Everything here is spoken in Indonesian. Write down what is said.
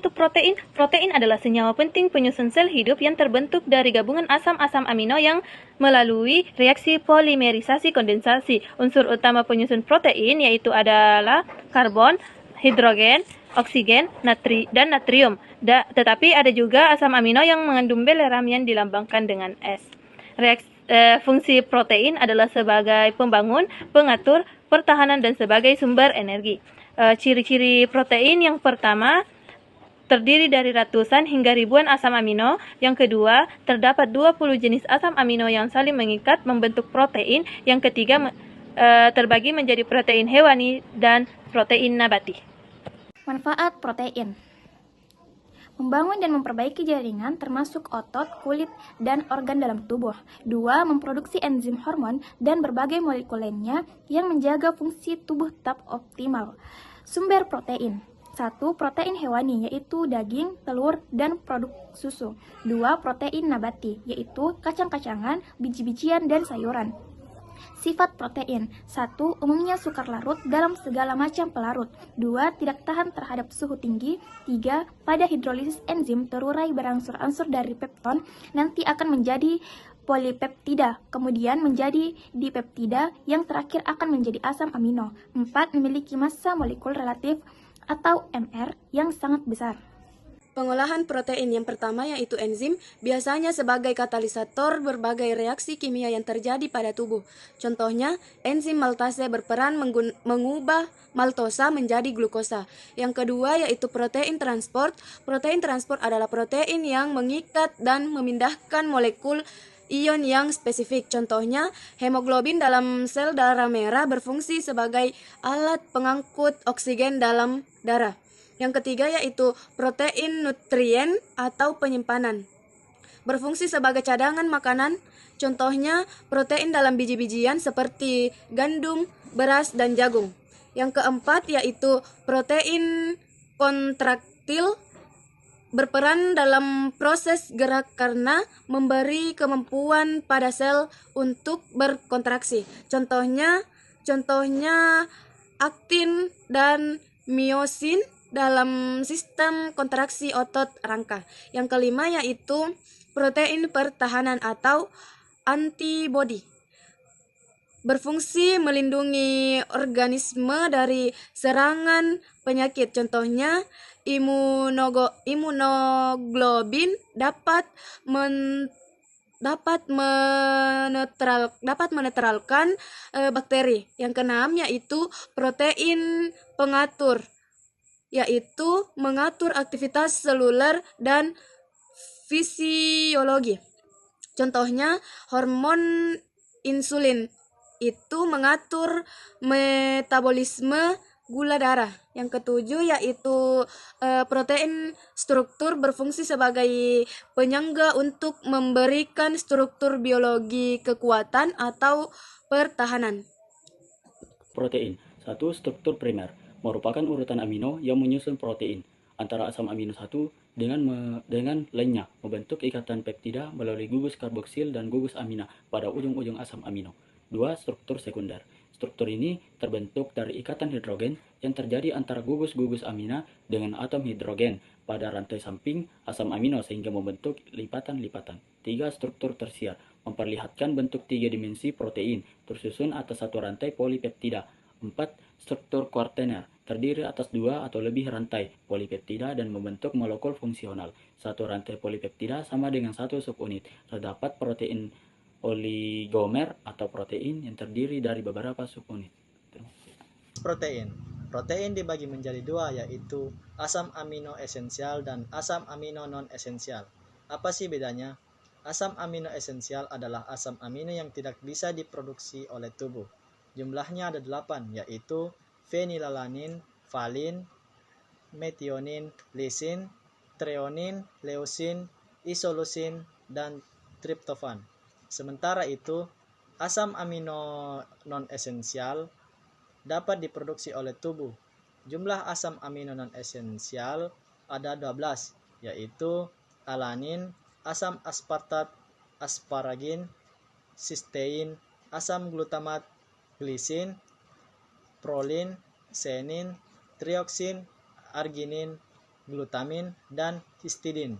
itu protein? Protein adalah senyawa penting penyusun sel hidup yang terbentuk dari gabungan asam-asam amino yang melalui reaksi polimerisasi kondensasi. Unsur utama penyusun protein yaitu adalah karbon, hidrogen, oksigen, dan natrium. Tetapi ada juga asam amino yang mengandung beleram yang dilambangkan dengan S. Fungsi protein adalah sebagai pembangun, pengatur, pertahanan, dan sebagai sumber energi. Ciri-ciri protein yang pertama, terdiri dari ratusan hingga ribuan asam amino. Yang kedua, terdapat 20 jenis asam amino yang saling mengikat membentuk protein. Yang ketiga, terbagi menjadi protein hewani dan protein nabati. Manfaat protein: membangun dan memperbaiki jaringan termasuk otot, kulit, dan organ dalam tubuh. 2. Memproduksi enzim, hormon, dan berbagai molekul lainnya yang menjaga fungsi tubuh tetap optimal. Sumber protein: 1. Protein hewani, yaitu daging, telur, dan produk susu. 2. Protein nabati, yaitu kacang-kacangan, biji-bijian, dan sayuran. Sifat protein: 1. Umumnya sukar larut dalam segala macam pelarut. 2. Tidak tahan terhadap suhu tinggi. 3. Pada hidrolisis enzim terurai berangsur-angsur dari pepton, nanti akan menjadi polipeptida, kemudian menjadi dipeptida, yang terakhir akan menjadi asam amino. 4. Memiliki massa molekul relatif atau MR yang sangat besar. Pengolahan protein yang pertama yaitu enzim, biasanya sebagai katalisator berbagai reaksi kimia yang terjadi pada tubuh. Contohnya, enzim maltase berperan mengubah maltosa menjadi glukosa. Yang kedua yaitu protein transport. Protein transport adalah protein yang mengikat dan memindahkan molekul ion yang spesifik. Contohnya, hemoglobin dalam sel darah merah berfungsi sebagai alat pengangkut oksigen dalam darah. Yang ketiga yaitu protein nutrien atau penyimpanan. Berfungsi sebagai cadangan makanan, contohnya protein dalam biji-bijian seperti gandum, beras, dan jagung. Yang keempat yaitu protein kontraktil, berperan dalam proses gerak karena memberi kemampuan pada sel untuk berkontraksi. Contohnya aktin dan miosin dalam sistem kontraksi otot rangka. Yang kelima yaitu protein pertahanan atau antibodi. Berfungsi melindungi organisme dari serangan penyakit. Contohnya, imunoglobin dapat menetralkan bakteri. Yang keenam yaitu protein pengatur, yaitu mengatur aktivitas seluler dan fisiologi. Contohnya, hormon insulin itu mengatur metabolisme gula darah. Yang ketujuh yaitu protein struktur, berfungsi sebagai penyangga untuk memberikan struktur biologi kekuatan atau pertahanan. Protein. 1. Struktur primer merupakan urutan amino yang menyusun protein antara asam amino 1 dengan lainnya, membentuk ikatan peptida melalui gugus karboksil dan gugus amina pada ujung-ujung asam amino. 2. Struktur sekunder. Struktur ini terbentuk dari ikatan hidrogen yang terjadi antara gugus-gugus amina dengan atom hidrogen pada rantai samping asam amino sehingga membentuk lipatan-lipatan. 3. Struktur tersier memperlihatkan bentuk 3 dimensi protein tersusun atas satu rantai polipeptida. 4. Struktur kuartener terdiri atas 2 atau lebih rantai polipeptida dan membentuk molekul fungsional. Satu rantai polipeptida sama dengan satu subunit. Terdapat protein oligomer atau protein yang terdiri dari beberapa subunit. Protein dibagi menjadi dua, yaitu asam amino esensial dan asam amino non-esensial. Apa sih bedanya? Asam amino esensial adalah asam amino yang tidak bisa diproduksi oleh tubuh. Jumlahnya ada 8, yaitu fenilalanin, valin, metionin, lisin, treonin, leusin, isoleusin, dan triptofan. Sementara itu, asam amino non-esensial dapat diproduksi oleh tubuh. Jumlah asam amino non-esensial ada 12, yaitu alanin, asam aspartat, asparagin, sistein, asam glutamat, glisin, prolin, senin, trioksin, arginin, glutamin, dan histidin.